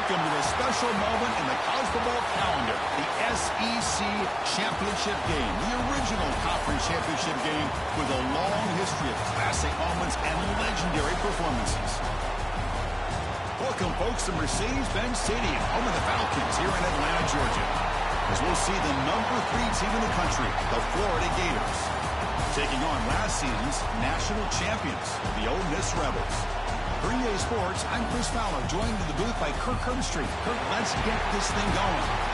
Welcome to the special moment in the college football calendar, the SEC Championship Game, the original conference championship game with a long history of classic moments and legendary performances. Welcome, folks, to Mercedes-Benz Stadium, home of the Falcons here in Atlanta, Georgia, as we'll see the number 3 team in the country, the Florida Gators, taking on last season's national champions, the Ole Miss Rebels. For EA Sports, I'm Chris Fowler, joined in the booth by Kirk Herbstreit. Kirk, let's get this thing going.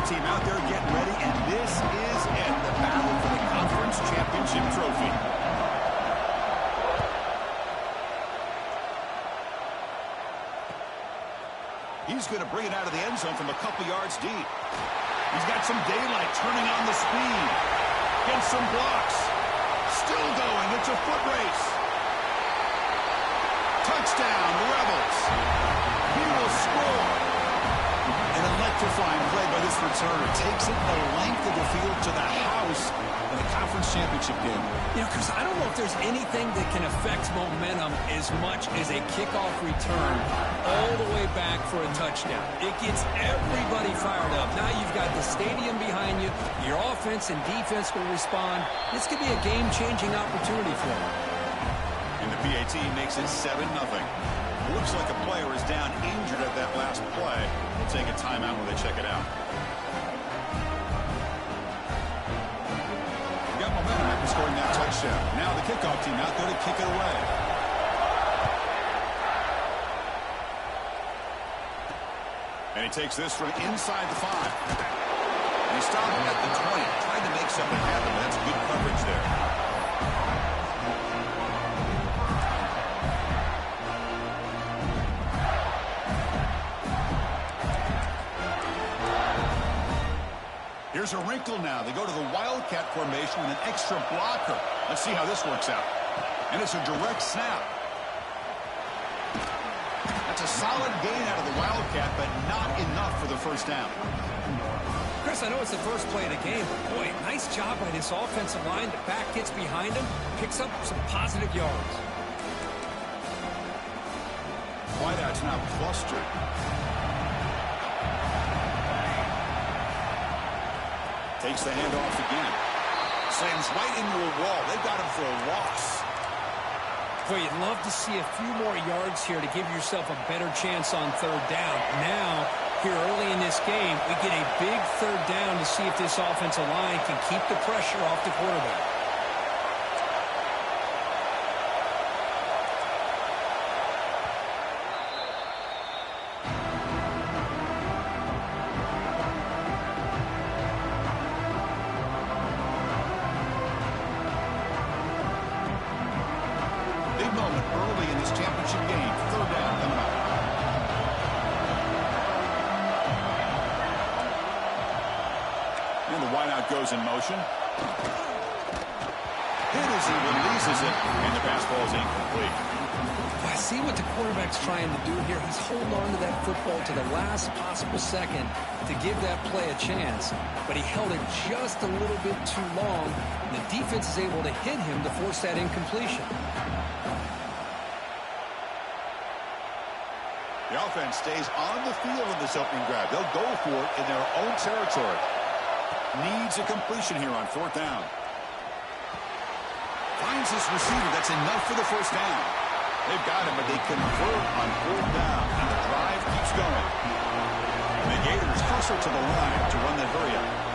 Team out there getting ready, and this is it, the battle for the conference championship trophy. He's going to bring it out of the end zone from a couple yards deep. He's got some daylight, turning on the speed. Gets some blocks. Still going. It's a foot race. Touchdown, the Rebels. He will score. An electrifying play by this returner. Takes it the length of the field to the house in a conference championship game. You know, Chris, I don't know if there's anything that can affect momentum as much as a kickoff return all the way back for a touchdown. It gets everybody fired up. Now you've got the stadium behind you. Your offense and defense will respond. This could be a game-changing opportunity for them. And the PAT makes it 7-0. Looks like a player is down injured at that last play. We'll take a timeout when they check it out. We got momentum after scoring that touchdown. Now the kickoff team out there to kick it away. And he takes this from inside the 5. And he stopped him at the 20. Trying to make something happen, but that's good coverage there. Here's a wrinkle now. They go to the Wildcat formation with an extra blocker. Let's see how this works out. And it's a direct snap. That's a solid gain out of the Wildcat, but not enough for the first down. Chris, I know it's the first play of the game, but boy, nice job by this offensive line. The back gets behind him, picks up some positive yards. Wideout's now clustered. Takes the handoff again. Slams right into a wall. They've got him for a loss. Boy, you'd love to see a few more yards here to give yourself a better chance on third down. Now, here early in this game, we get a big third down to see if this offensive line can keep the pressure off the quarterback. Moment early in this championship game. Third down coming up. And the wideout goes in motion. Hit as he releases it, and the pass ball is incomplete. I see what the quarterback's trying to do here. He's holding on to that football to the last possible second to give that play a chance. But he held it just a little bit too long. And the defense is able to hit him to force that incompletion. The offense stays on the field in this opening grab. They'll go for it in their own territory. Needs a completion here on fourth down. Finds his receiver. That's enough for the first down. They've got him, but they convert on fourth down, and the drive keeps going. And the Gators hustle to the line to run the hurry-up.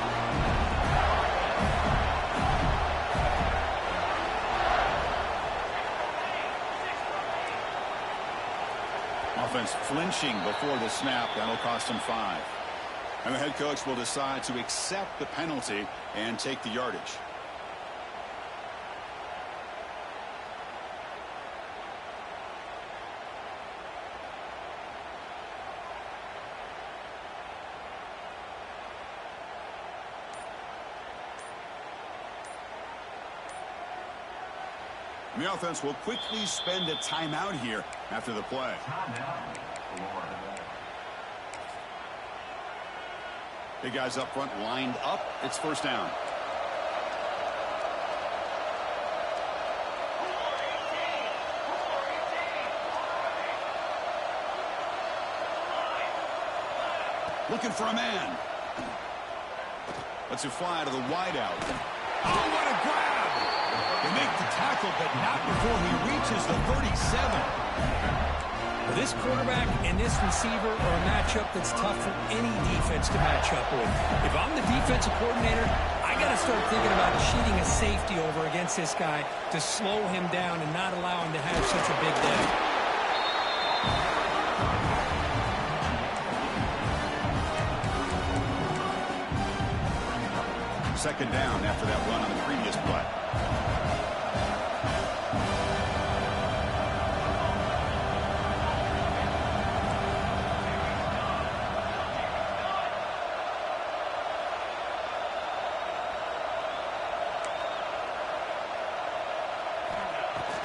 Offense flinching before the snap. That'll cost him 5. And the head coach will decide to accept the penalty and take the yardage. The offense will quickly spend a timeout here after the play. The guys up front lined up. It's first down. Looking for a man. Lets it fly to the wideout. Oh, what a grab! They make the tackle, but not before he reaches the 37. This quarterback and this receiver are a matchup that's tough for any defense to match up with. If I'm the defensive coordinator, I got to start thinking about cheating a safety over against this guy to slow him down and not allow him to have such a big day. Second down after that run on the previous play.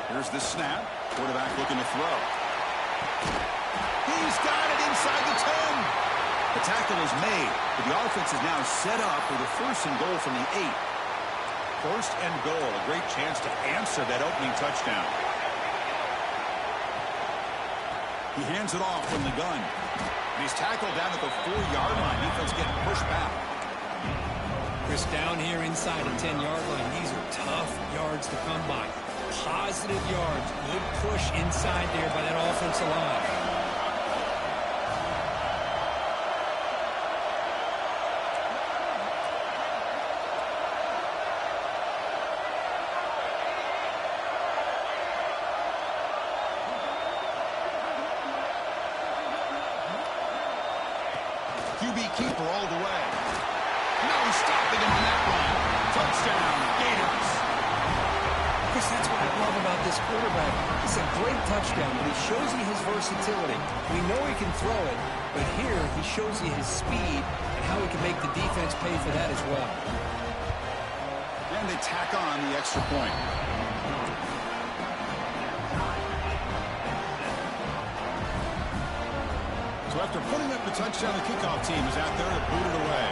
Here's the snap. Quarterback looking to throw. He's got it inside the 10. The tackle is made, but the offense is now set up with a first and goal from the 8. First and goal, a great chance to answer that opening touchdown. He hands it off from the gun. And he's tackled down at the 4-yard line. Defense getting pushed back. Chris, down here inside the 10-yard line, these are tough yards to come by. Positive yards. Good push inside there by that offensive line. QB keeper all the way. No stopping him on that run. Touchdown, Gators. Chris, that's what I love about this quarterback. It's a great touchdown, but he shows you his versatility. We know he can throw it, but here he shows you his speed and how he can make the defense pay for that as well. And they tack on the extra point. So after putting up the touchdown, the kickoff team is out there to boot it away.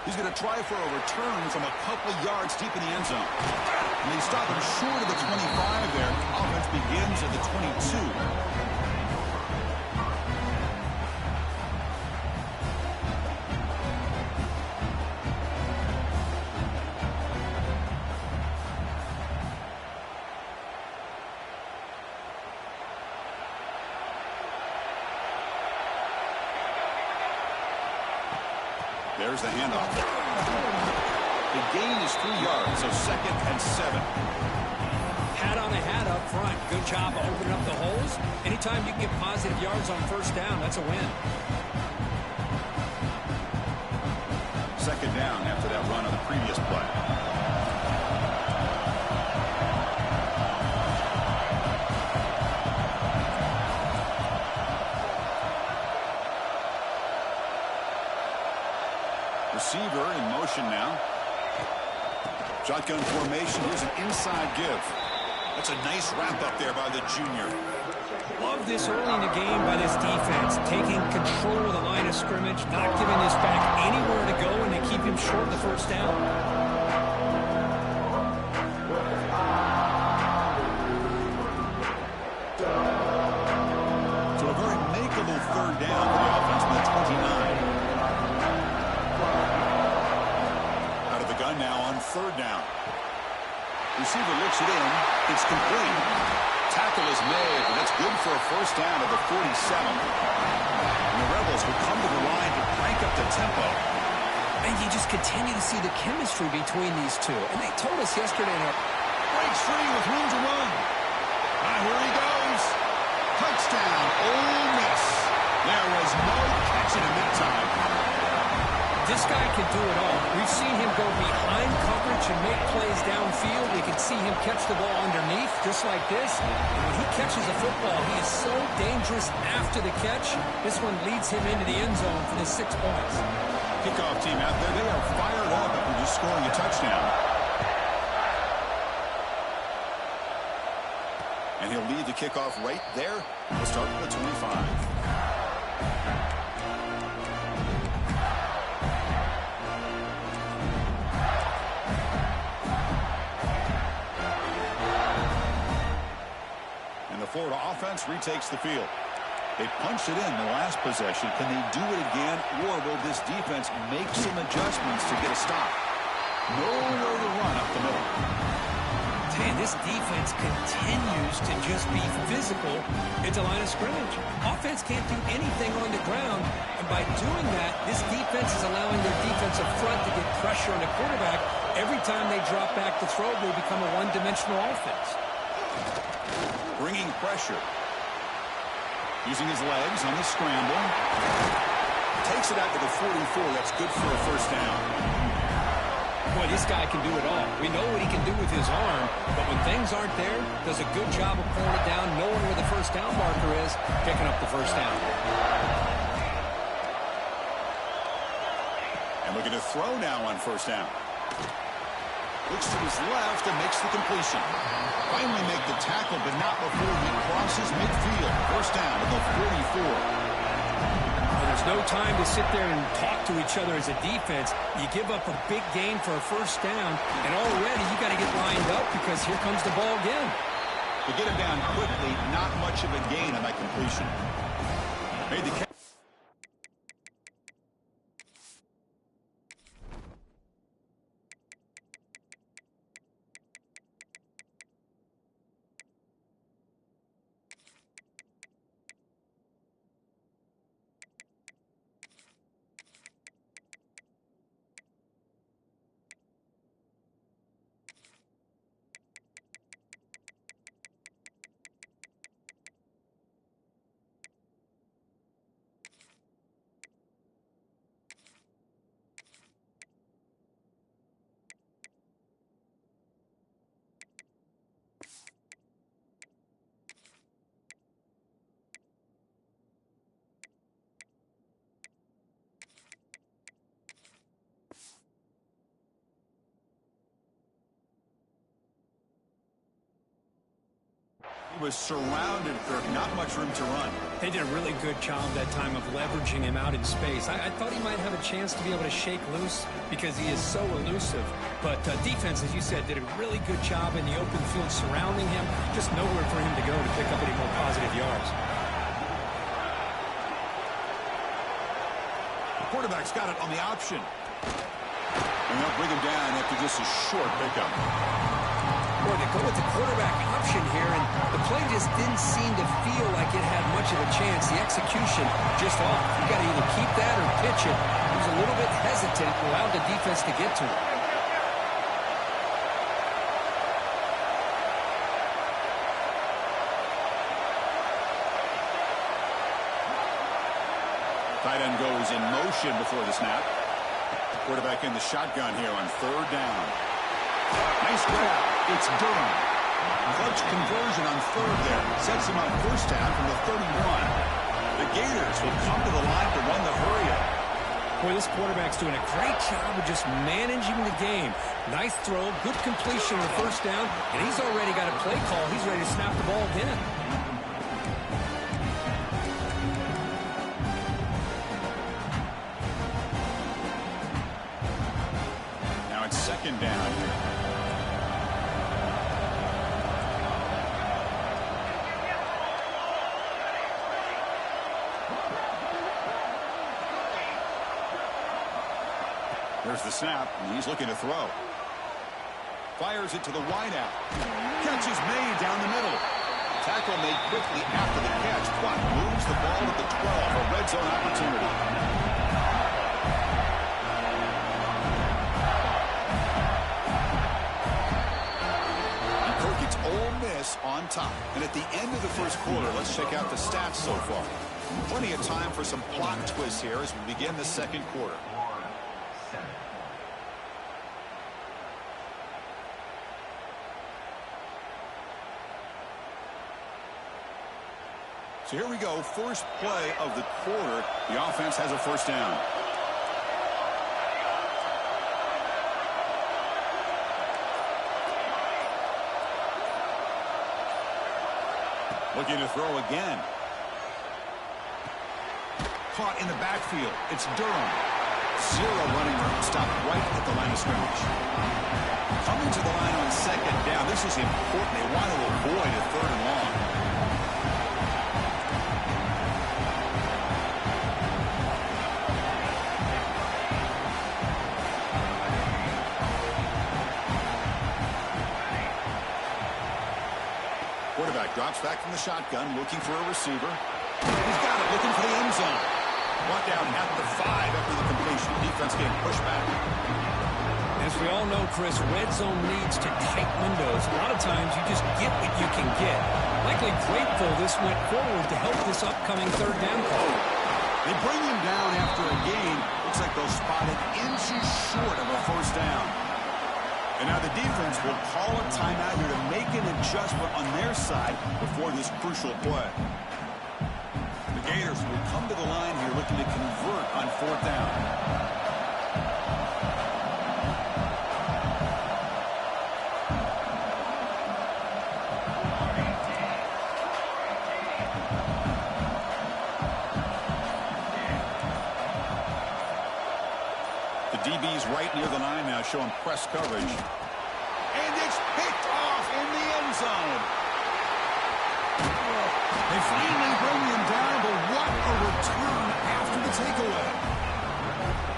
He's going to try for a return from a couple yards deep in the end zone. And they stop him short of the 25 there. Offense begins at the 22. There's the handoff. The gain is 3 yards, so second and 7. Hat on a hat up front. Good job of opening up the holes. Anytime you can get positive yards on first down, that's a win. Second down after that run on the previous play. Receiver in motion now. Shotgun formation. Here's an inside give. That's a nice wrap up there by the junior. Love this early in the game by this defense. Taking control of the line of scrimmage. Not giving this back anywhere to go, and they keep him short of the first down. So a very makeable third down for the offense from the 29. Now on third down. Receiver looks it in. It's complete. Tackle is made, and that's good for a first down at the 47. And the Rebels will come to the line to crank up the tempo. And you just continue to see the chemistry between these two. And they told us yesterday in our breaks free with room to run. Here he goes. Touchdown, Ole Miss. There was no catching him that time. This guy can do it all. We've seen him go behind coverage and make plays downfield. We can see him catch the ball underneath, just like this. And when he catches a football, he is so dangerous after the catch. This one leads him into the end zone for the 6 points. kickoff team out there, they are fired up after just scoring a touchdown. And he'll lead the kickoff right there. We'll start with the 25. And the Florida offense retakes the field. They punched it in the last possession. Can they do it again, or will this defense make some adjustments to get a stop? Nowhere to run up the middle. And this defense continues to just be physical at the line of scrimmage. Offense can't do anything on the ground, and by doing that, this defense is allowing their defensive front to get pressure on the quarterback. Every time they drop back to throw, they become a one-dimensional offense. Bringing pressure. Using his legs on the scramble. Takes it out to the 44. That's good for a first down. Boy, this guy can do it all. We know what he can do with his arm, but when things aren't there, does a good job of pulling it down, knowing where the first down marker is, picking up the first down. And looking to throw now on first down. Looks to his left and makes the completion. Finally make the tackle, but not before he crosses midfield. First down at the 44. There's no time to sit there and talk to each other as a defense. You give up a big gain for a first down, and already you got to get lined up because here comes the ball again. To get him down quickly, not much of a gain on that completion. Made the catch. He was surrounded, Kirk. Not much room to run. They did a really good job that time of leveraging him out in space. I thought he might have a chance to be able to shake loose because he is so elusive. But defense, as you said, did a really good job in the open field surrounding him. Just nowhere for him to go to pick up any more positive yards. The quarterback's got it on the option. And they'll bring him down after just a short pickup. Boy, they go with the quarterback option here, and the play just didn't seem to feel like it had much of a chance. The execution just off. You got to either keep that or pitch it. He was a little bit hesitant, allowed the defense to get to him. Tight end goes in motion before the snap. Quarterback in the shotgun here on third down. Nice grab. It's Durham. Clutch conversion on third there. Sets him on first down from the 31. The Gators will come to the line to run the hurry-up. Boy, this quarterback's doing a great job of just managing the game. Nice throw, good completion on the first down, and he's already got a play call. He's ready to snap the ball again. Now it's second down here. There's the snap, and he's looking to throw. Fires it to the wideout. Catch is made down the middle. Tackle made quickly after the catch, but moves the ball to the 12. A red zone opportunity. And Kirk, it's Ole Miss on top. And at the end of the first quarter, let's check out the stats so far. Plenty of time for some plot twists here as we begin the second quarter. So here we go, first play of the quarter. The offense has a first down. Looking to throw again. Caught in the backfield. It's Durham. Zero running room. Stopped right at the line of scrimmage. Coming to the line on second down. This is important. They want to avoid a third and long. Quarterback drops back from the shotgun, looking for a receiver. He's got it, looking for the end zone. Brought down at the 5 after the completion. Defense getting pushed back. As we all know, Chris, red zone leads to tight windows. A lot of times you just get what you can get. Likely grateful this went forward to help this upcoming third down call. They bring him down after a gain. Looks like they'll spot it inches short of a first down. And now the defense will call a timeout here to make an adjustment on their side before this crucial play. The Gators will come to the line here looking to convert on fourth down. The DB's right near the line now, showing press coverage. And it's picked off in the end zone. They finally bring him down, but what a return after the takeaway.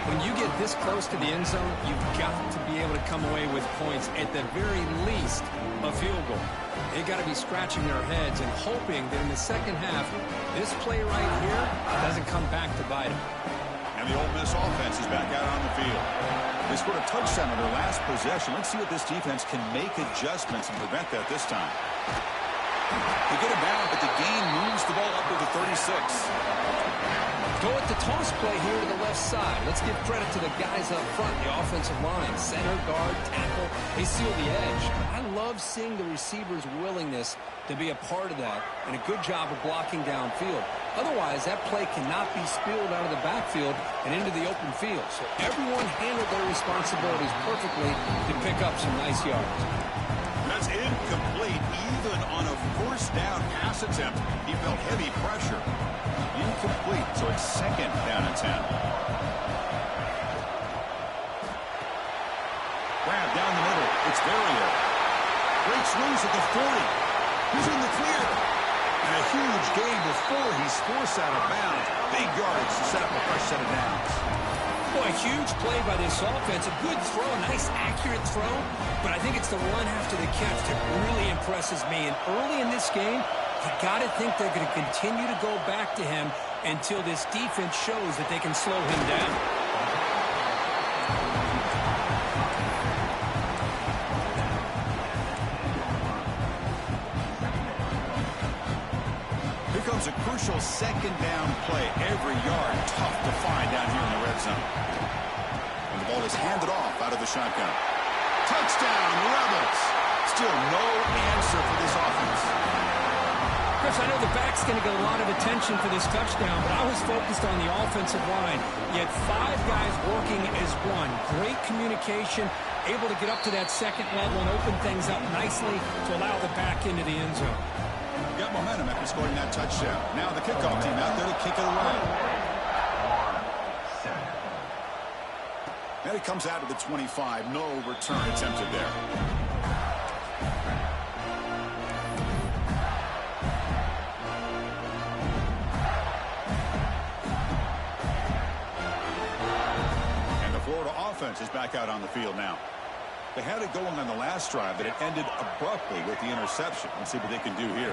When you get this close to the end zone, you've got to be able to come away with points, at the very least, a field goal. They got to be scratching their heads and hoping that in the second half, this play right here doesn't come back to bite them. And the Ole Miss offense is back out on the field. They scored a touchdown on their last possession. Let's see if this defense can make adjustments and prevent that this time. They get him down, but the gain moves the ball up to the 36. Go with the toss play here to the left side. Let's give credit to the guys up front, the offensive line. Center, guard, tackle, they seal the edge. I love seeing the receivers' willingness to be a part of that, and a good job of blocking downfield. Otherwise, that play cannot be spilled out of the backfield and into the open field. So everyone handled their responsibilities perfectly to pick up some nice yards. That's incomplete. Even on a first down pass attempt, he felt heavy pressure. Incomplete, so it's second down and 10. Grab down the middle. It's Verrier. Breaks loose at the 40. He's in the clear. And a huge gain before he's forced out of bounds. Big yardage to set up a fresh set of downs. Boy, a huge play by this offense. A good throw, a nice accurate throw. But I think it's the run after the catch that really impresses me. And early in this game, you got to think they're going to continue to go back to him until this defense shows that they can slow him down. Here comes a crucial second down play. Every yard tough to find down here in the red zone. And the ball is handed off out of the shotgun. Touchdown, Rebels. Still no answer for this offense. Chris, I know the back's going to get a lot of attention for this touchdown, but I was focused on the offensive line. You had 5 guys working as one. Great communication, able to get up to that second level and open things up nicely to allow the back into the end zone. Got momentum after scoring that touchdown. Now the kickoff team out there to kick it away. Now he comes out to the 25. No return attempted there. Offense is back out on the field now. They had it going on the last drive, but it ended abruptly with the interception. Let's see what they can do here.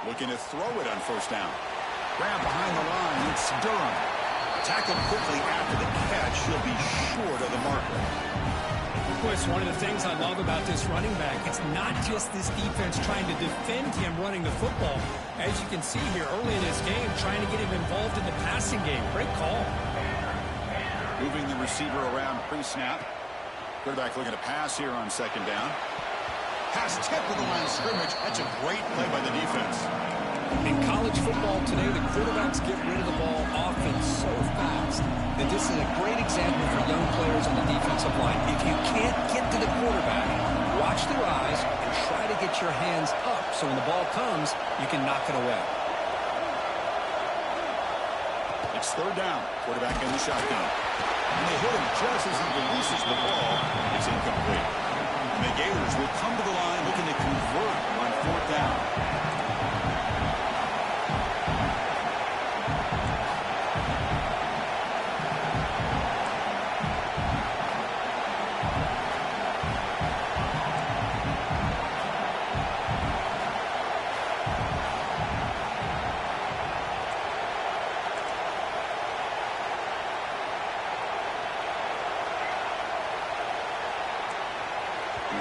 Looking to throw it on first down. Grab behind the line. It's Durham. Tackled quickly after the catch. He'll be short of the marker. Chris, one of the things I love about this running back, it's not just this defense trying to defend him running the football. As you can see here early in this game, trying to get him involved in the passing game. Great call. Moving the receiver around pre-snap. Quarterback looking to pass here on second down. Pass tipped to the line of scrimmage. That's a great play by the defense. In college football today, the quarterbacks get rid of the ball often so fast that this is a great example for young players on the defensive line. If you can't get to the quarterback, watch watch their eyes and try to get your hands up so when the ball comes, you can knock it away. It's third down. Quarterback in the shotgun. And they hit him just as he releases the ball. It's incomplete. And the Gators will come to the line looking to convert on fourth down.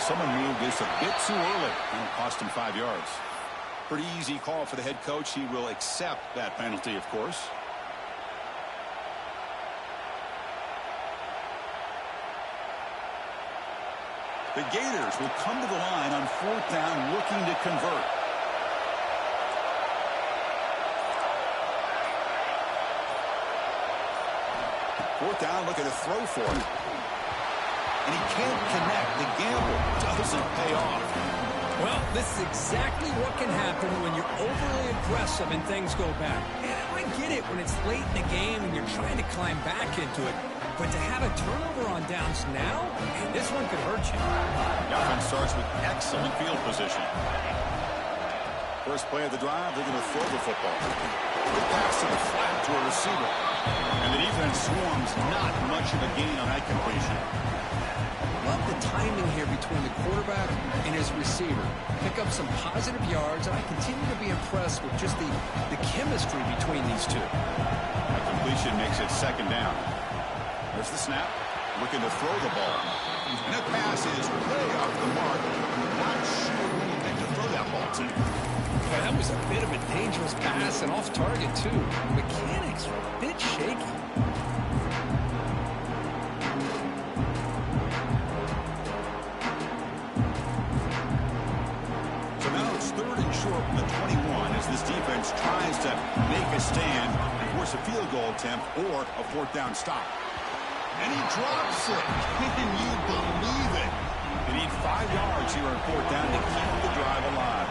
Someone moved this a bit too early, and it cost him 5 yards. Pretty easy call for the head coach. He will accept that penalty, of course. The Gators will come to the line on fourth down looking to convert. Fourth down, looking to throw for it. And he can't connect. The gamble doesn't pay off. Well, this is exactly what can happen when you're overly aggressive and things go bad. And I get it when it's late in the game and you're trying to climb back into it. But to have a turnover on downs now, man, this one could hurt you. The offense starts with excellent field position. First play of the drive, they're going to throw the football. Quick pass to the flat to a receiver. And the defense swarms not much of a gain on that completion. Love the timing here between the quarterback and his receiver. Pick up some positive yards, and I continue to be impressed with just the chemistry between these two. That completion makes it second down. There's the snap, looking to throw the ball. And that pass is way off the mark. Not sure who will think to throw that ball to. Yeah, that was a bit of a dangerous pass and off target, too. The mechanics are a bit shaky. From the 21 as this defense tries to make a stand and force a field goal attempt or a fourth down stop. And he drops it. Can you believe it? They need 5 yards here on fourth down to keep the drive alive.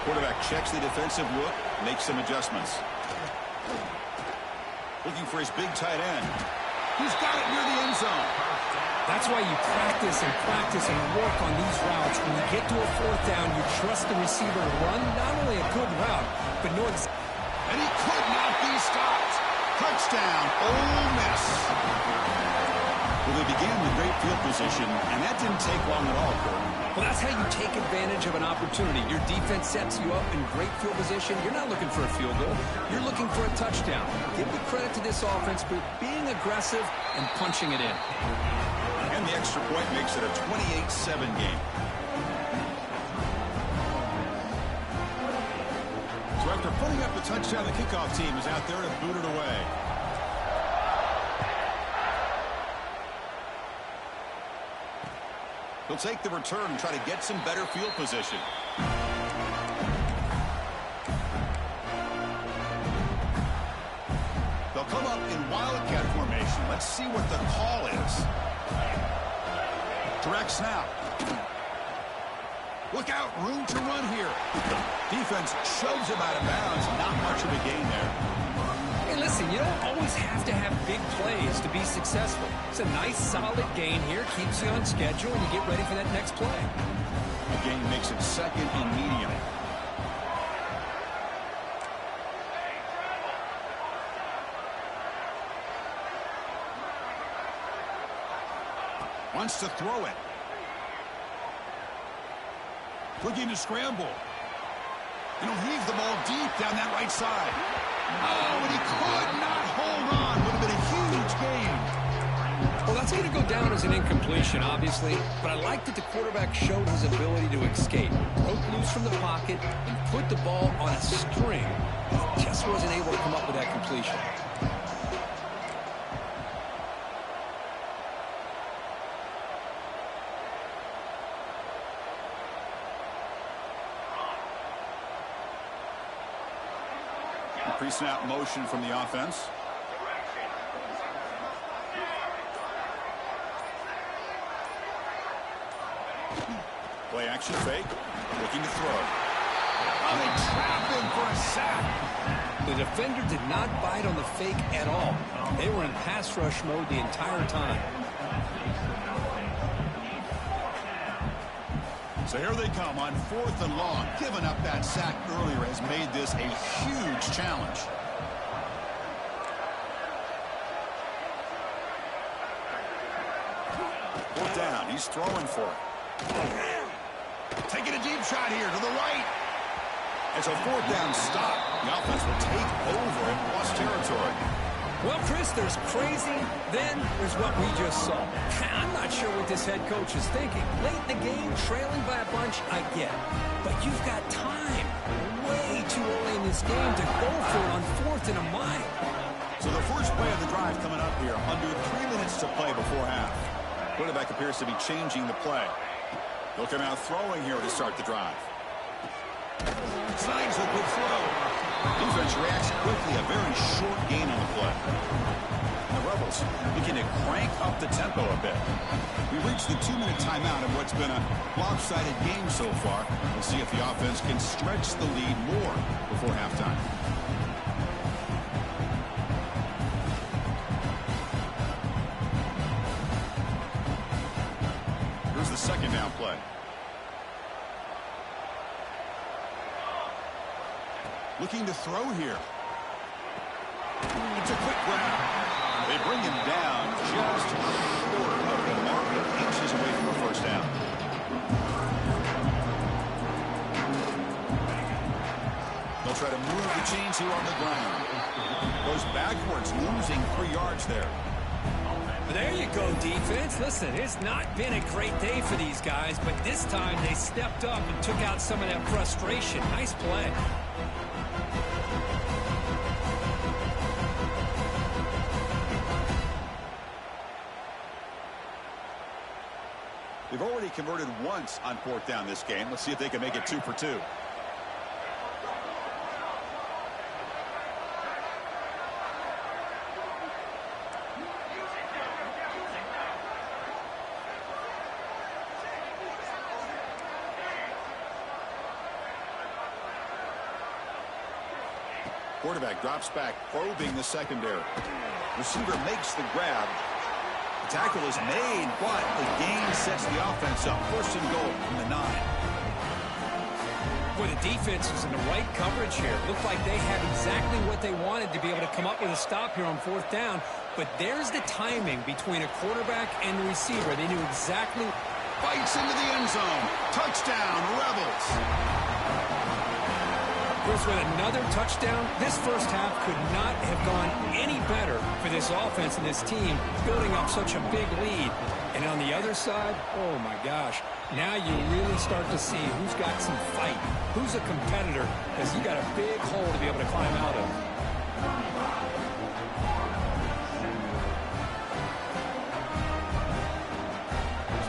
Quarterback checks the defensive look, makes some adjustments. Looking for his big tight end. He's got it near the end zone. That's why you practice and work on these routes. When you get to a fourth down, you trust the receiver to run not only a good route, but know it's... And he could not be stopped. Touchdown, Ole Miss. Well, they began with great field position, and that didn't take long at all, Corey. Well, that's how you take advantage of an opportunity. Your defense sets you up in great field position. You're not looking for a field goal. You're looking for a touchdown. Give the credit to this offense for being aggressive and punching it in. And the extra point makes it a 28-7 game. So after putting up the touchdown, the kickoff team is out there to boot it away. He'll take the return and try to get some better field position. They'll come up in Wildcat formation. Let's see what the call is. Direct snap. Look out, room to run here. Defense shoves him out of bounds. Not much of a gain there. Hey, listen, you don't always have to have big plays to be successful. It's a nice, solid gain here. Keeps you on schedule, and you get ready for that next play. The gain makes it second and medium. Wants to throw it. Looking to scramble. And he'll leave the ball deep down that right side. Oh, and he could not hold on. Would have been a huge gain. Well, that's going to go down as an incompletion, obviously. But I like that the quarterback showed his ability to escape. Broke loose from the pocket and put the ball on a string. He just wasn't able to come up with that completion. Pre-snap motion from the offense. Play action fake. Looking to throw. Oh, they trap him for a sack. The defender did not bite on the fake at all. They were in pass rush mode the entire time. So here they come on 4th and long. Giving up that sack earlier has made this a huge challenge. Fourth down. He's throwing for it. Taking a deep shot here to the right. It's a 4th down stop. The offense will take over and lost territory. Well, Chris, there's crazy, then there's what we just saw. I'm not sure what this head coach is thinking. Late in the game, trailing by a bunch, I get it. But you've got time, way too early in this game, to go for it on 4th and a mile. So the first play of the drive coming up here, under 3 minutes to play before half. Quarterback appears to be changing the play. He'll come out throwing here to start the drive. Signs a good throw. Defense reacts quickly, a very short gain on the play. The Rebels looking to crank up the tempo a bit. We reached the 2-minute timeout of what's been a lopsided game so far. We'll see if the offense can stretch the lead more before halftime. Here's the second down play. Looking to throw here. It's a quick grab. They bring him down just short of the mark, inches away from the first down. They'll try to move the chains here on the ground. Goes backwards, losing 3 yards there. There you go, defense. Listen, it's not been a great day for these guys, but this time they stepped up and took out some of that frustration. Nice play. They've already converted once on 4th down this game. Let's see if they can make it 2 for 2. Quarterback drops back, probing the secondary. Receiver makes the grab. The tackle is made, but the gain sets the offense up. 1st and goal from the 9. Boy, the defense was in the right coverage here. Looked like they had exactly what they wanted to be able to come up with a stop here on 4th down. But there's the timing between a quarterback and the receiver. They knew exactly. Bites into the end zone. Touchdown, Rebels. With another touchdown, this first half could not have gone any better for this offense and this team, building up such a big lead. And on the other side, oh my gosh, now you really start to see who's got some fight, who's a competitor, because you got a big hole to be able to climb out of.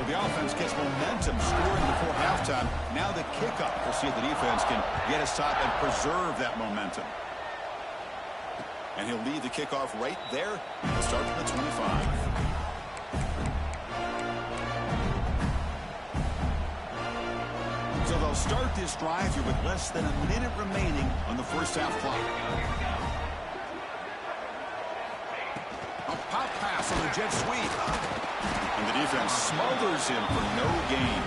The offense gets momentum scoring before halftime. Now the kickoff. We'll see if the defense can get a stop and preserve that momentum. And he'll lead the kickoff right there. He'll start from the 25. So they'll start this drive here with less than a minute remaining on the first half clock. A pop pass on the jet sweep. And the defense smothers him for no gain.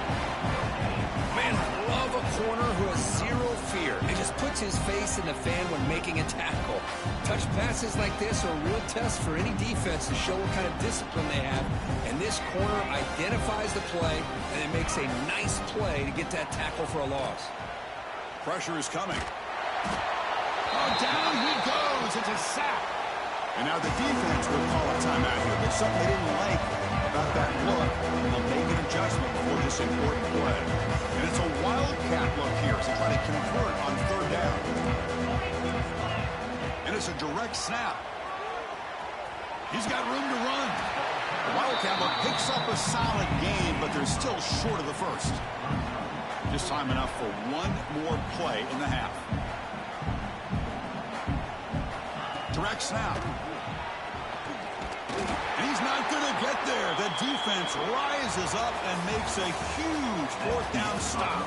Man, I love a corner who has zero fear and just puts his face in the fan when making a tackle. Touch passes like this are a real test for any defense to show what kind of discipline they have. And this corner identifies the play, and it makes a nice play to get that tackle for a loss. Pressure is coming. Oh, down he goes. It's a sack. And now the defense will call a timeout here. There's something they didn't like about that look. They'll make an adjustment for this important play. And it's a wildcat look here as they try to convert on 3rd down. And it's a direct snap. He's got room to run. The wildcat look picks up a solid gain, but they're still short of the first. Just time enough for one more play in the half. Direct snap. And he's not going to get there. The defense rises up and makes a huge fourth down stop.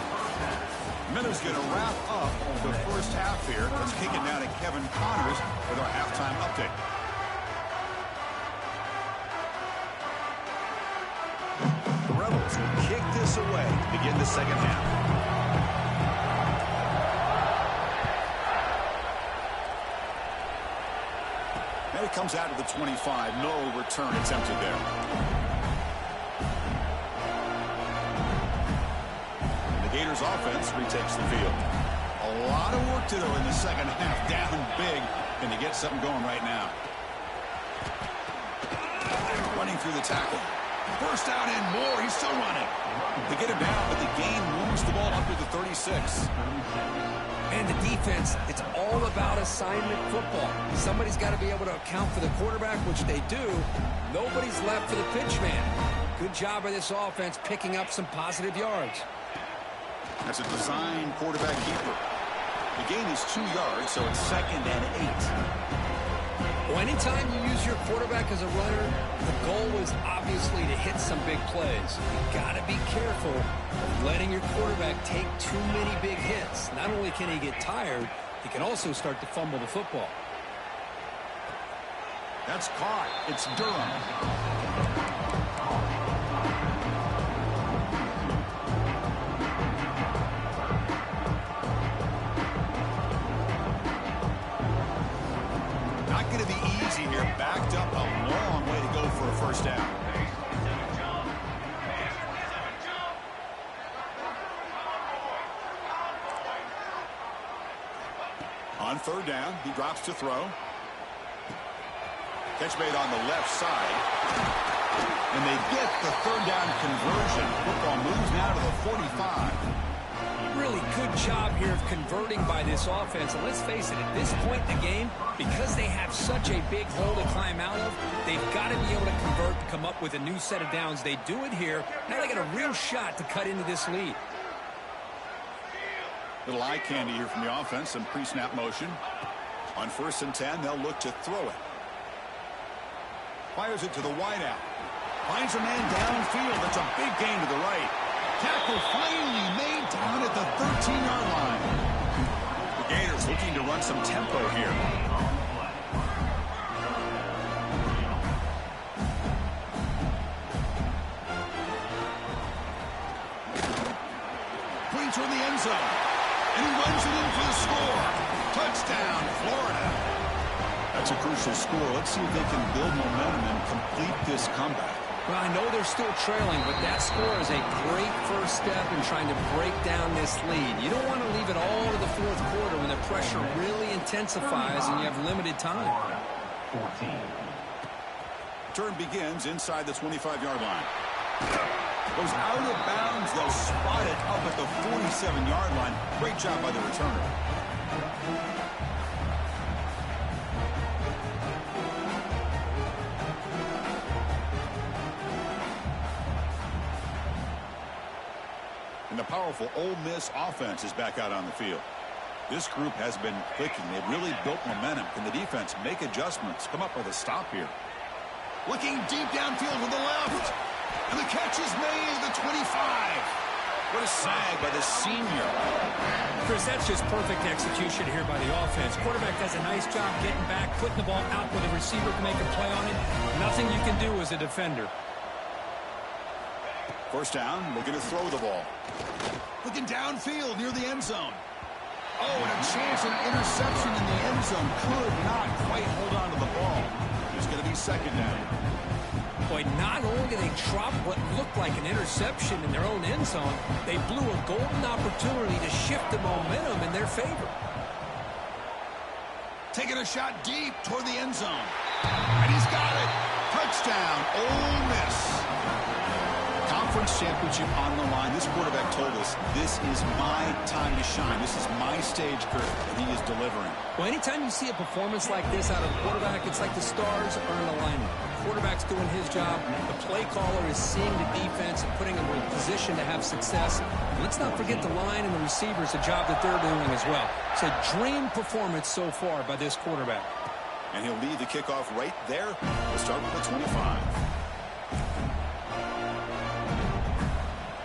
Miller's going to wrap up the first half here. Let's kick it down to Kevin Connors with our halftime update. The Rebels will kick this away to begin the second half. And it comes out to the 25. No return attempted there. Gators offense retakes the field. A lot of work to do in the second half. Down big, and to get something going right now. Running through the tackle. First down and more. He's still running. They get him down, but the gain moves the ball up to the 36. And the defense, it's all about assignment football. Somebody's got to be able to account for the quarterback, which they do. Nobody's left for the pitch man. Good job by this offense picking up some positive yards. That's a design quarterback keeper. The gain is 2 yards, so it's 2nd and 8. Well, anytime you use your quarterback as a runner, the goal is obviously to hit some big plays. You've got to be careful of letting your quarterback take too many big hits. Not only can he get tired, he can also start to fumble the football. That's caught. It's Durham. Going to be easy here. Backed up a long way to go for a first down. On third down, he drops to throw. Catch made on the left side. And they get the third down conversion. Football moves now to the 45. Really good job here of converting by this offense. And let's face it, at this point in the game, because they have such a big hole to climb out of, they've got to be able to convert to come up with a new set of downs. They do it here. Now they got a real shot to cut into this lead. Little eye candy here from the offense. Some pre-snap motion. On 1st and 10, they'll look to throw it. Fires it to the wideout. Finds a man downfield. That's a big gain to the right. Tackle finally made down at the 13-yard line. The Gators looking to run some tempo here. Putting toward the end zone. And he runs it in for the score. Touchdown, Florida. That's a crucial score. Let's see if they can build momentum and complete this comeback. Well, I know they're still trailing, but that score is a great first step in trying to break down this lead. You don't want to leave it all to the fourth quarter when the pressure really intensifies and you have limited time. Turn begins inside the 25-yard line. Goes out of bounds. They'll spot it up at the 47-yard line. Great job by the returner. And the powerful Ole Miss offense is back out on the field. This group has been clicking. They've really built momentum. Can the defense make adjustments? Come up with a stop here. Looking deep downfield to the left. And the catch is made at the 25. What a sag by the senior. Chris, that's just perfect execution here by the offense. Quarterback does a nice job getting back, putting the ball out where the receiver can make a play on it. Nothing you can do as a defender. First down, looking to throw the ball. Looking downfield near the end zone. Oh, and a chance of interception in the end zone. Could not quite hold on to the ball. It's going to be second down. Boy, not only did they drop what looked like an interception in their own end zone, they blew a golden opportunity to shift the momentum in their favor. Taking a shot deep toward the end zone. And he's got it. Touchdown, Ole Miss. Conference championship on the line. This quarterback told us, this is my time to shine. This is my stage, Kurt, and he is delivering. Well, anytime you see a performance like this out of a quarterback, it's like the stars are in alignment. The quarterback's doing his job. The play caller is seeing the defense and putting them in a position to have success. And let's not forget the line and the receivers, the job that they're doing as well. It's a dream performance so far by this quarterback. And he'll lead the kickoff right there. We'll start with the 25.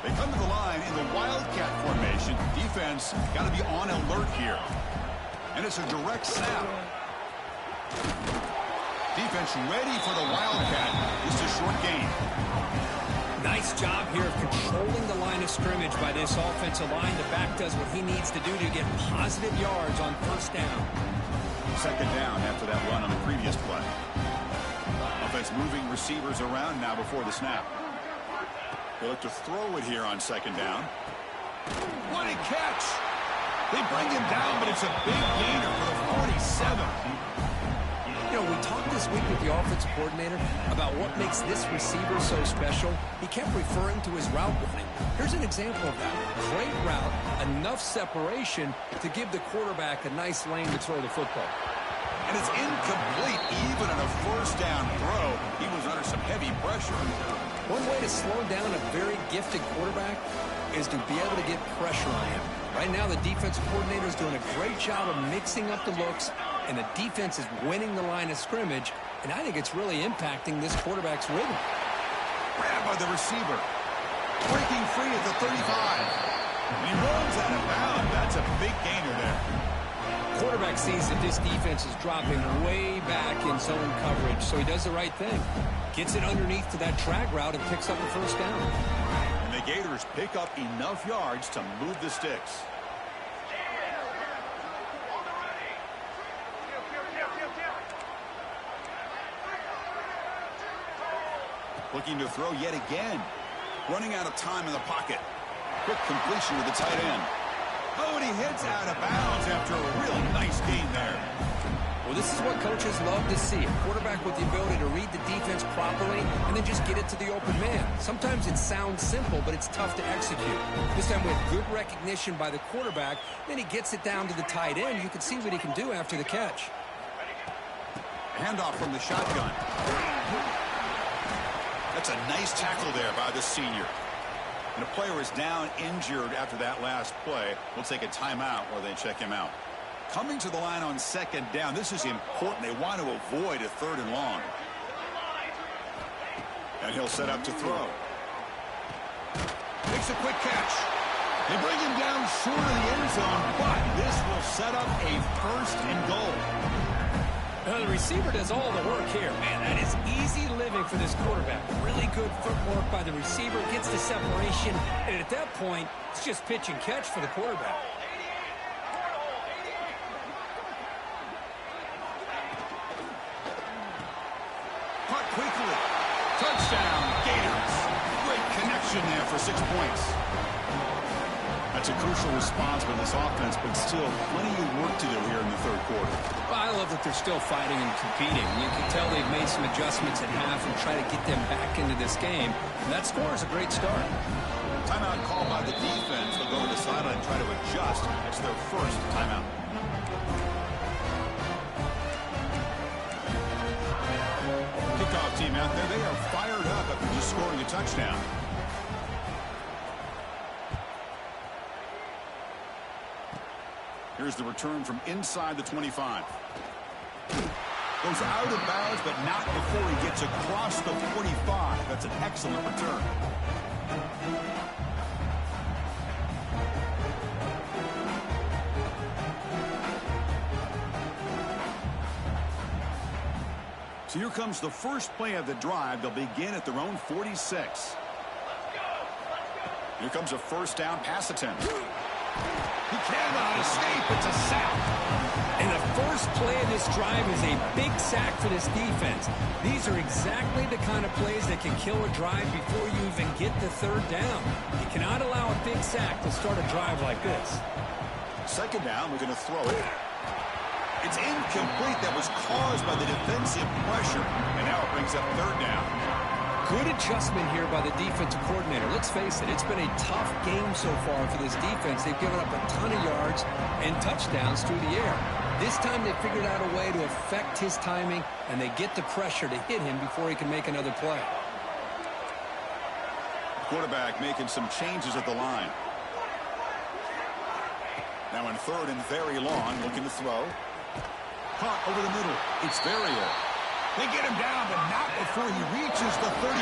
They come to the line in the Wildcat formation. Defense got to be on alert here. And it's a direct snap. Defense ready for the Wildcat. Just a short gain. Nice job here of controlling the line of scrimmage by this offensive line. The back does what he needs to do to get positive yards on first down. Second down after that run on the previous play. Offense moving receivers around now before the snap. They look to throw it here on second down. What a catch! They bring him down, but it's a big gainer for the 47. You know, we talked this week with the offensive coordinator about what makes this receiver so special. He kept referring to his route running. Here's an example of that. Great route, enough separation to give the quarterback a nice lane to throw the football. And it's incomplete even on a first down throw. He was under some heavy pressure. One way to slow down a very gifted quarterback is to be able to get pressure on him. Right now, the defensive coordinator is doing a great job of mixing up the looks, and the defense is winning the line of scrimmage, and I think it's really impacting this quarterback's rhythm. Grabbed by the receiver. Breaking free at the 35. And he rolls out of bounds. That's a big gainer there. Quarterback sees that this defense is dropping way back in zone coverage, so he does the right thing. Gets it underneath to that drag route and picks up the first down. And the Gators pick up enough yards to move the sticks. Looking to throw yet again. Running out of time in the pocket. Quick completion to the tight end. Oh, and he hits out of bounds after a real nice gain there. Well, this is what coaches love to see. A quarterback with the ability to read the defense properly and then just get it to the open man. Sometimes it sounds simple, but it's tough to execute. This time with good recognition by the quarterback, then he gets it down to the tight end. You can see what he can do after the catch. Handoff from the shotgun. That's a nice tackle there by the senior. And a player is down injured after that last play. We'll take a timeout while they check him out. Coming to the line on second down. This is important. They want to avoid a third and long. And he'll set up to throw. Makes a quick catch. They bring him down short of the end zone, but this will set up a first and goal. The receiver does all the work here. Man, that is easy living for this quarterback. Really good footwork by the receiver. Gets the separation. And at that point, it's just pitch and catch for the quarterback. Caught quickly. Touchdown, Gators. Great connection there for 6 points. That's a crucial response by this offense, but still plenty of work to do here in the third quarter. Well, I love that they're still fighting and competing. You can tell they've made some adjustments at half and try to get them back into this game. And that score is a great start. Timeout called by the defense. They'll go to the sideline and try to adjust. It's their first timeout. Kickoff team out there. They are fired up after just scoring a touchdown. Here's the return from inside the 25. Goes out of bounds, but not before he gets across the 45. That's an excellent return. So here comes the first play of the drive. They'll begin at their own 46. Here comes a first down pass attempt. He cannot escape. It's a sack. And the first play of this drive is a big sack for this defense. These are exactly the kind of plays that can kill a drive before you even get the third down. You cannot allow a big sack to start a drive like this. Second down, we're going to throw it. It's incomplete. That was caused by the defensive pressure. And now it brings up third down. Good adjustment here by the defensive coordinator. Let's face it, it's been a tough game so far for this defense. They've given up a ton of yards and touchdowns through the air. This time they figured out a way to affect his timing, and they get the pressure to hit him before he can make another play. Quarterback making some changes at the line. Now in third and very long, looking to throw. caught over the middle. It's Ferrier. They get him down, but not before he reaches the 39.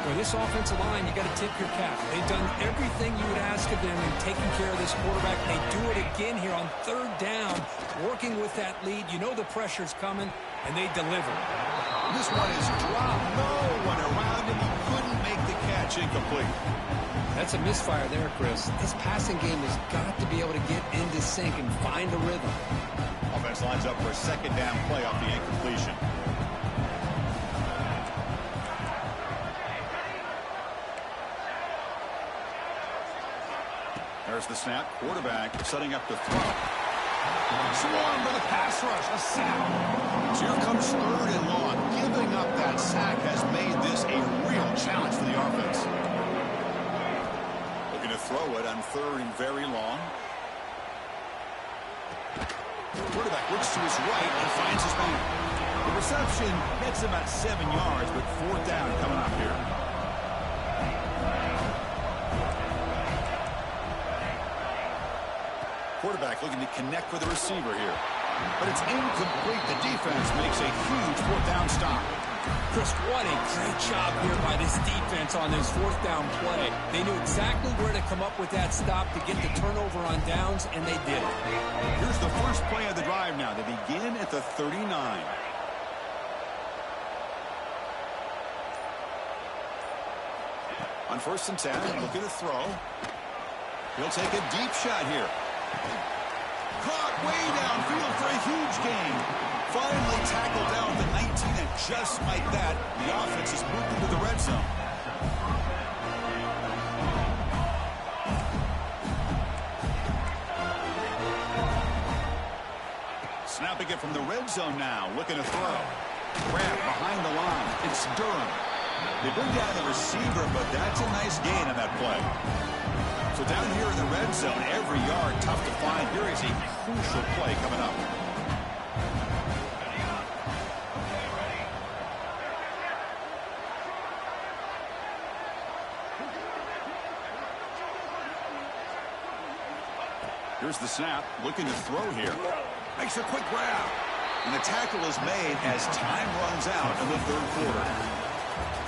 For this offensive line, you got to tip your cap. They've done everything you would ask of them in taking care of this quarterback. They do it again here on third down, working with that lead. You know the pressure's coming, and they deliver. This one is dropped. No one around him. He couldn't make the catch. Incomplete. That's a misfire there, Chris. This passing game has got to be able to get into sync and find a rhythm. Offense lines up for a second down play off the incompletion. There's the snap. Quarterback setting up the throw. Swarm for the pass rush. A sack. So here comes third and long. Giving up that sack has made this a real challenge for the offense. Looking to throw it on third and very long. Quarterback looks to his right and finds his man. The reception gets about 7 yards, but fourth down coming up here. Quarterback looking to connect with the receiver here. But it's incomplete. The defense makes a huge fourth down stop. Chris, what a great job here by this defense on this fourth down play. They knew exactly where to come up with that stop to get the turnover on downs, and they did it. Here's the first play of the drive now. They begin at the 39. On 1st and 10, looking to throw. He'll take a deep shot here. Caught way downfield for a huge gain. Finally tackled down the 19, and just like that, the offense has moved into the red zone. Snapping it from the red zone now, looking to throw. Grab behind the line. It's Durham. They bring down the receiver, but that's a nice gain on that play. So down here in the red zone, every yard tough to find. Here is a crucial play coming up. Here's the snap, looking to throw here. Makes a quick grab. And the tackle is made as time runs out in the third quarter.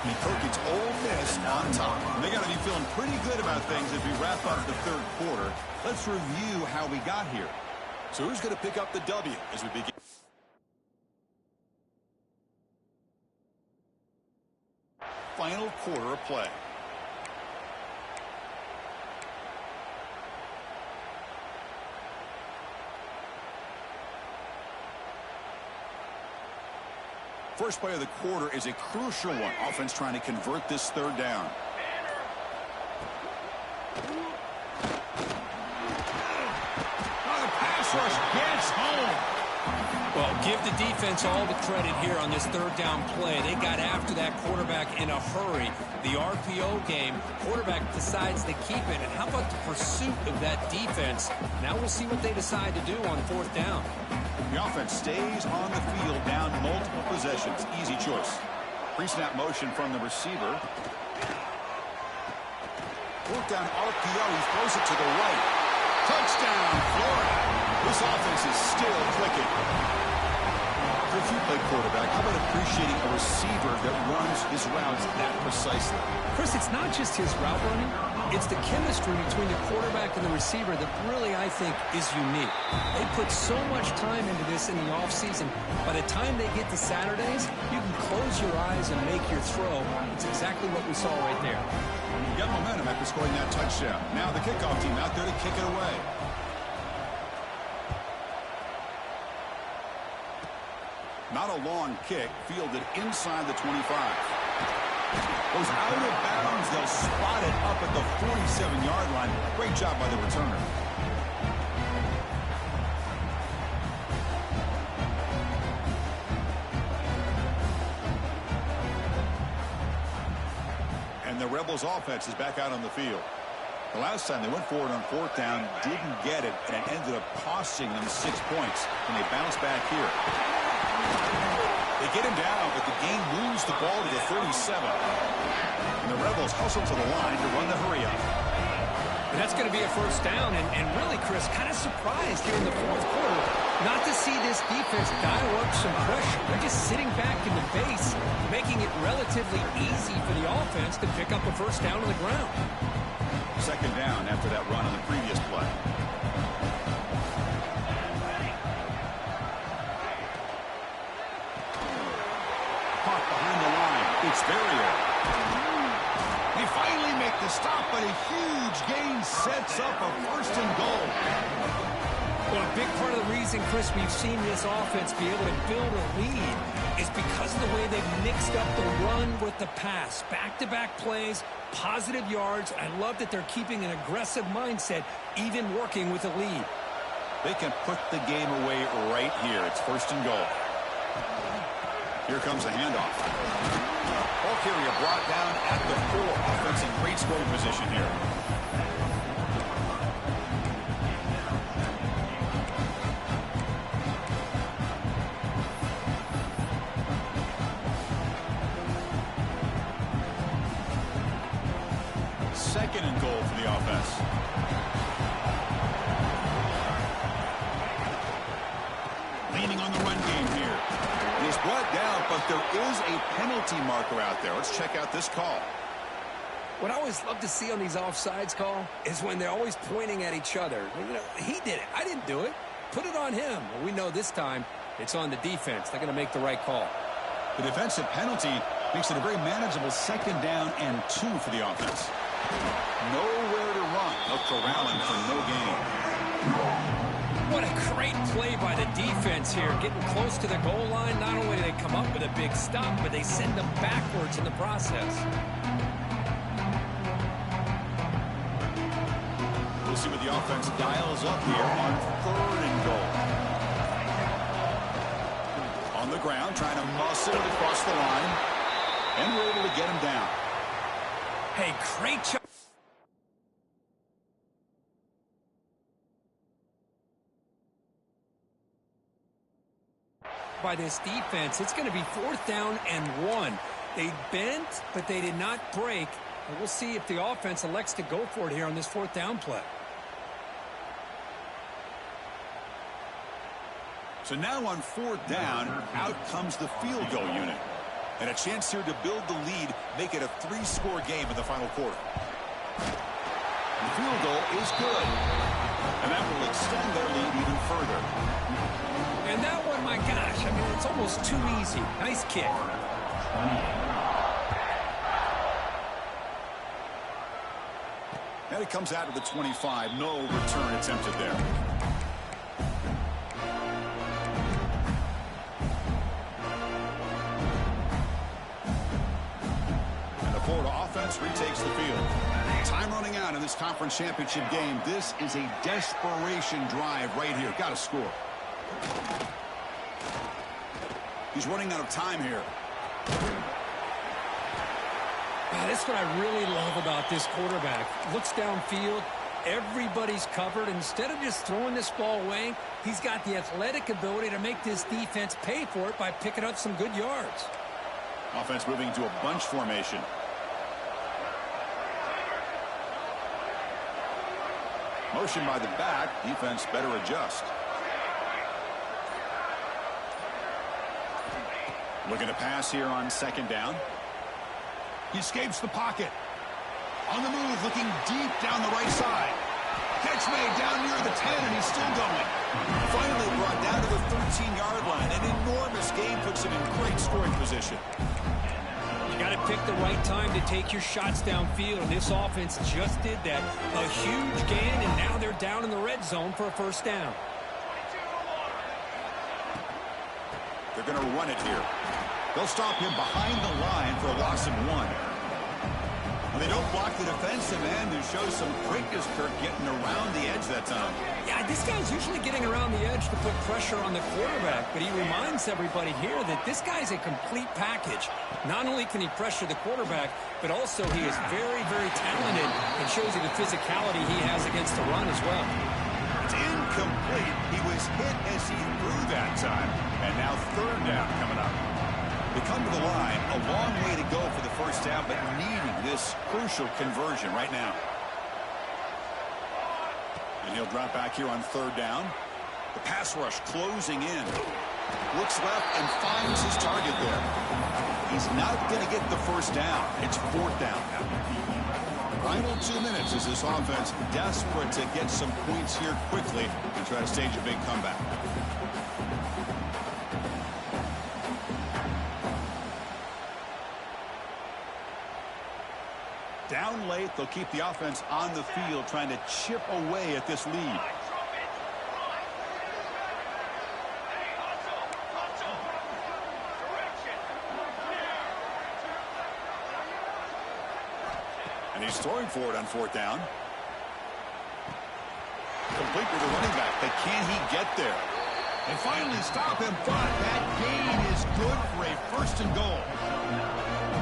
And Perkins Ole Miss on top. And they got to be feeling pretty good about things as we wrap up the third quarter. Let's review how we got here. So who's going to pick up the W as we begin? Final quarter of play. First play of the quarter is a crucial one. Offense trying to convert this third down. Oh, the pass rush gets home. Well, give the defense all the credit here on this third down play. They got after that quarterback in a hurry. The RPO game, quarterback decides to keep it. And how about the pursuit of that defense? Now we'll see what they decide to do on fourth down. The offense stays on the field down multiple possessions. Easy choice. Pre-snap motion from the receiver. Fourth down RPO. He throws it to the right. Touchdown, Florida. This offense is still clicking. If you play quarterback, how about appreciating a receiver that runs his routes that precisely? Chris, it's not just his route running. It's the chemistry between the quarterback and the receiver that really, I think, is unique. They put so much time into this in the offseason. By the time they get to Saturdays, you can close your eyes and make your throw. It's exactly what we saw right there. You got momentum after scoring that touchdown. Now the kickoff team out there to kick it away. Not a long kick, fielded inside the 25. Goes out of bounds. They'll spot it up at the 47-yard line. Great job by the returner. And the Rebels offense is back out on the field. The last time they went forward on fourth down, didn't get it, and it ended up costing them 6 points. And they bounce back here. They get him down, but the game moves the ball to the 37. And the Rebels hustle to the line to run the hurry up. And that's going to be a first down. And really, Chris, kind of surprised here in the fourth quarter. Not to see this defense dial up some pressure. They're just sitting back in the base, making it relatively easy for the offense to pick up a first down on the ground. Second down after that run on the previous play. Caught behind the line. It's Ferrier. They finally make the stop, but a huge gain sets up a first and goal. Well, a big part of the reason, Chris, we've seen this offense be able to build a lead is because of the way they've mixed up the run with the pass. Back-to-back plays, positive yards. I love that they're keeping an aggressive mindset, even working with a lead. They can put the game away right here. It's first and goal. Here comes the handoff. Ball carrier brought down at the 4. Offense in great scoring position here. Second and goal for the offense. Leaning on the run game here. He's brought down, but there is a penalty marker out there. Let's check out this call. What I always love to see on these offsides call is when they're always pointing at each other. You know, he did it. I didn't do it. Put it on him. Well, we know this time it's on the defense. They're going to make the right call. The defensive penalty makes it a very manageable second down and 2 for the offense. Nowhere to run. They'll corral him for no gain. What a great play by the defense here. Getting close to the goal line, not only do they come up with a big stop, but they send them backwards in the process. We'll see what the offense dials up here on third and goal. On the ground, trying to muscle it across the line. And we're able to get him down. Hey, great job by this defense. It's going to be 4th down and 1. They bent, but they did not break. And we'll see if the offense elects to go for it here on this 4th down play. So now on 4th down, out comes the field goal unit. And a chance here to build the lead, make it a 3-score game in the final quarter. The field goal is good. And that will extend their lead even further. And that one, my gosh, I mean, it's almost too easy. Nice kick. And it comes out of the 25. No return attempted there. Florida offense retakes the field. Time running out in this conference championship game. This is a desperation drive right here. Got to score. He's running out of time here. This is what I really love about this quarterback. Looks downfield. Everybody's covered. Instead of just throwing this ball away, he's got the athletic ability to make this defense pay for it by picking up some good yards. Offense moving to a bunch formation. Motion by the back. Defense better adjust. Looking to pass here on 2nd down. He escapes the pocket. On the move, looking deep down the right side. Catch made down near the 10, and he's still going. Finally brought down to the 13-yard line. An enormous gain puts him in great scoring position. You got to pick the right time to take your shots downfield, and this offense just did that. A huge gain, and now they're down in the red zone for a first down. They're going to run it here. They'll stop him behind the line for a loss of 1. Well, they don't block the defensive end and show some quickness, Kirk, getting around the edge that time. Yeah, this guy's usually getting around the edge to put pressure on the quarterback, but he reminds everybody here that this guy's a complete package. Not only can he pressure the quarterback, but also he is very, very talented and shows you the physicality he has against the run as well. It's incomplete. He was hit as he threw that time, and now 3rd down coming up. They come to the line, a long way to go for the first down, but needing this crucial conversion right now. And he'll drop back here on 3rd down. The pass rush closing in. Looks left and finds his target there. He's not going to get the first down. It's fourth down now. Final 2 minutes as this offense desperate to get some points here quickly and try to stage a big comeback. Down late, they'll keep the offense on the field trying to chip away at this lead. And he's throwing for it on fourth down. Complete with the running back, but can he get there? They finally stop him, but that gain is good for a first and goal.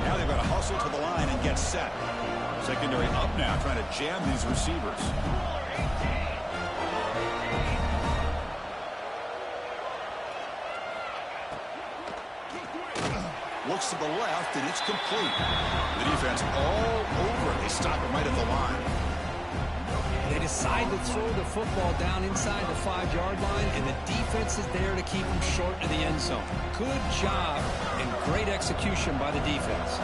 Now they've got to hustle to the line and get set. Secondary up now, trying to jam these receivers. Looks to the left, and it's complete. The defense all over it. They stop him right at the line. They decide to throw the football down inside the 5-yard line, and the defense is there to keep them short of the end zone. Good job and great execution by the defense.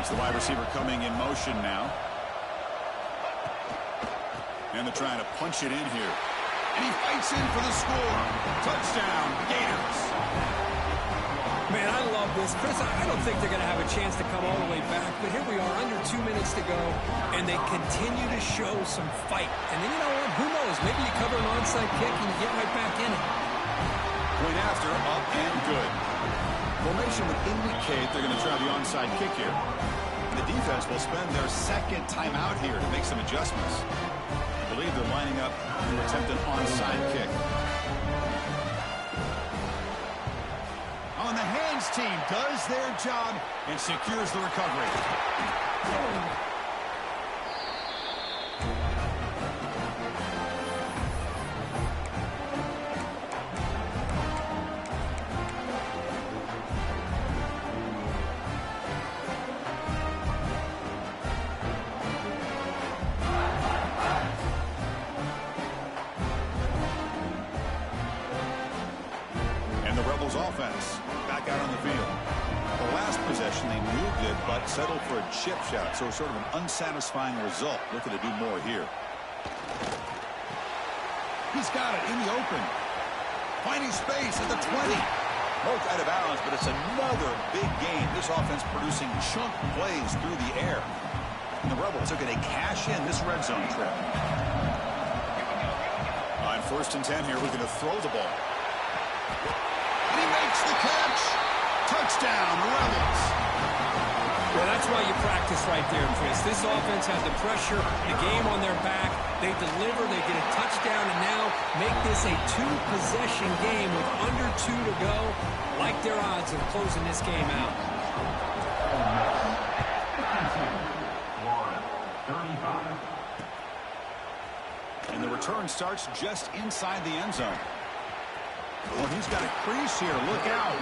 It's the wide receiver coming in motion now. And they're trying to punch it in here. And he fights in for the score. Touchdown, Gators. Man, I love this. Chris, I don't think they're going to have a chance to come all the way back, but here we are, under 2 minutes to go, and they continue to show some fight. And then, you know what, who knows? Maybe you cover an onside kick and you get right back in it. Point after, up and good. Formation would indicate they're going to try the onside kick here. The defense will spend their second timeout here to make some adjustments. I believe they're lining up to attempt an onside kick. On the hands team does their job and secures the recovery. And the Rebels offense back out on the field. The last possession, they moved it, but settled for a chip shot, so sort of an unsatisfying result. Looking to do more here. He's got it in the open. Finding space at the 20. Broke out of bounds, but it's another big game. This offense producing chunk plays through the air. And the Rebels are going to cash in this red zone trip. On 1st and 10 here, we're going to throw the ball. And he makes the catch. Touchdown, Rebels. Well, that's why you practice right there, Chris. This offense has the pressure, the game on their back. They deliver, they get a touchdown, and now make this a 2-possession game with under 2 to go. Like their odds of closing this game out. And the return starts just inside the end zone. Well, he's got a crease here. Look out.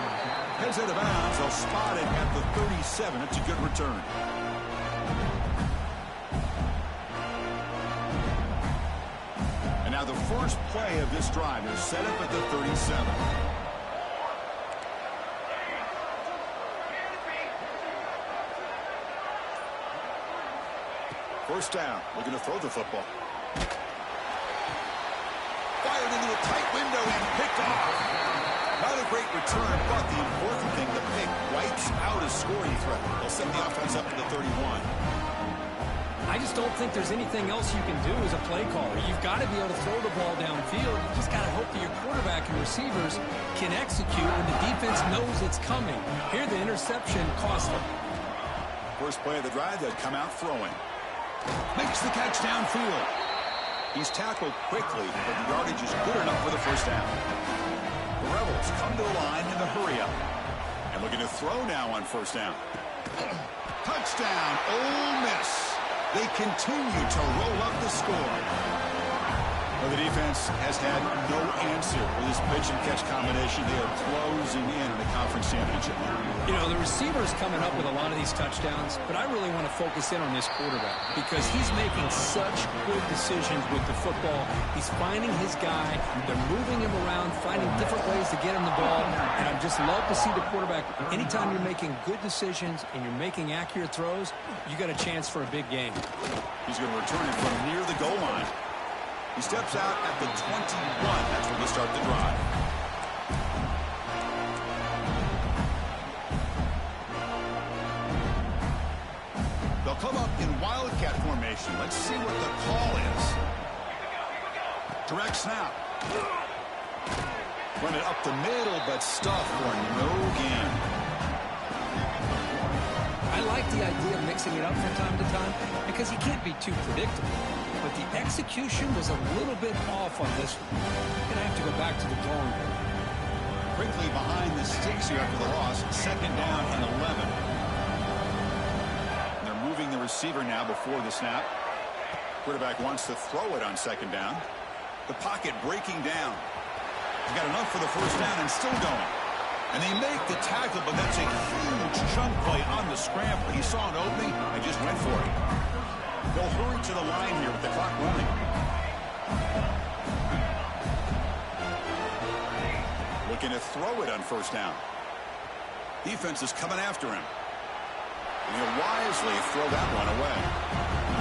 Heads out of bounds. They'll spot it at the 37. It's a good return. And now the first play of this drive is set up at the 37. First down. Looking to throw the football. Fired into a tight window and picked off. Not a great return, but the important thing, the pick wipes out a scoring threat. They'll send the offense up to the 31. I just don't think there's anything else you can do as a play caller. You've got to be able to throw the ball downfield. You just got to hope that your quarterback and receivers can execute when the defense knows it's coming. Here, the interception cost them. First play of the drive, they'll come out throwing. Makes the catch downfield. He's tackled quickly, but the yardage is good enough for the first down. The Rebels come to the line in the hurry-up. And looking to throw now on first down. Touchdown, Ole Miss. They continue to roll up the score. Well, the defense has had no answer with this pitch and catch combination. They are closing in the conference championship. You know, the receiver's coming up with a lot of these touchdowns, but I really want to focus in on this quarterback because he's making such good decisions with the football. He's finding his guy. They're moving him around, finding different ways to get him the ball, and I just love to see the quarterback. Anytime you're making good decisions and you're making accurate throws, you got a chance for a big game. He's going to return it from near the goal line. He steps out at the 21. That's where they start the drive. They'll come up in wildcat formation. Let's see what the call is. Direct snap. Run it up the middle, but stuff for no gain. I like the idea of mixing it up from time to time because you can't be too predictable. But the execution was a little bit off on this one. Going to have to go back to the drawing board. Brinkley behind the sticks here after the loss. 2nd down and 11. And they're moving the receiver now before the snap. Quarterback wants to throw it on 2nd down. The pocket breaking down. He's got enough for the 1st down and still going. And they make the tackle, but that's a huge chunk play on the scramble. He saw an opening and just went for it. They'll hurry to the line here with the clock running. Looking to throw it on 1st down. Defense is coming after him. And he'll wisely throw that one away.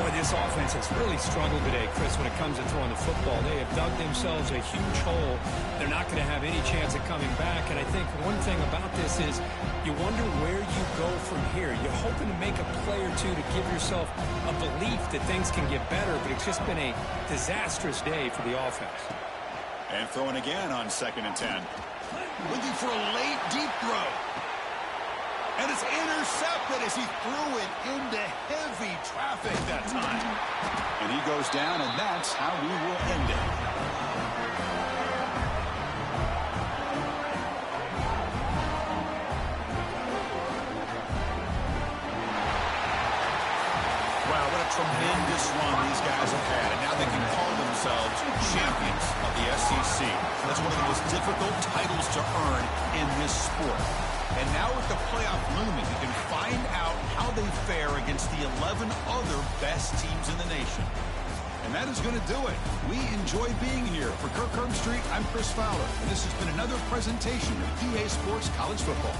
Boy, this offense has really struggled today, Chris, when it comes to throwing the football. They have dug themselves a huge hole. They're not going to have any chance of coming back. And I think one thing about this is you wonder where you go from here. You're hoping to make a play or two to give yourself a belief that things can get better, but it's just been a disastrous day for the offense. And throwing again on 2nd and 10. Looking for a late deep throw. And it's intercepted as he threw it into heavy traffic that time. And he goes down, and that's how we will end it. Wow, what a tremendous run these guys have had. And now they can call themselves champions of the SEC. That's one of the most difficult titles to earn in this sport. And now with the playoff looming, you can find out how they fare against the 11 other best teams in the nation. And that is going to do it. We enjoy being here. For Kirk Herbstreit, I'm Chris Fowler. And this has been another presentation of EA Sports College Football.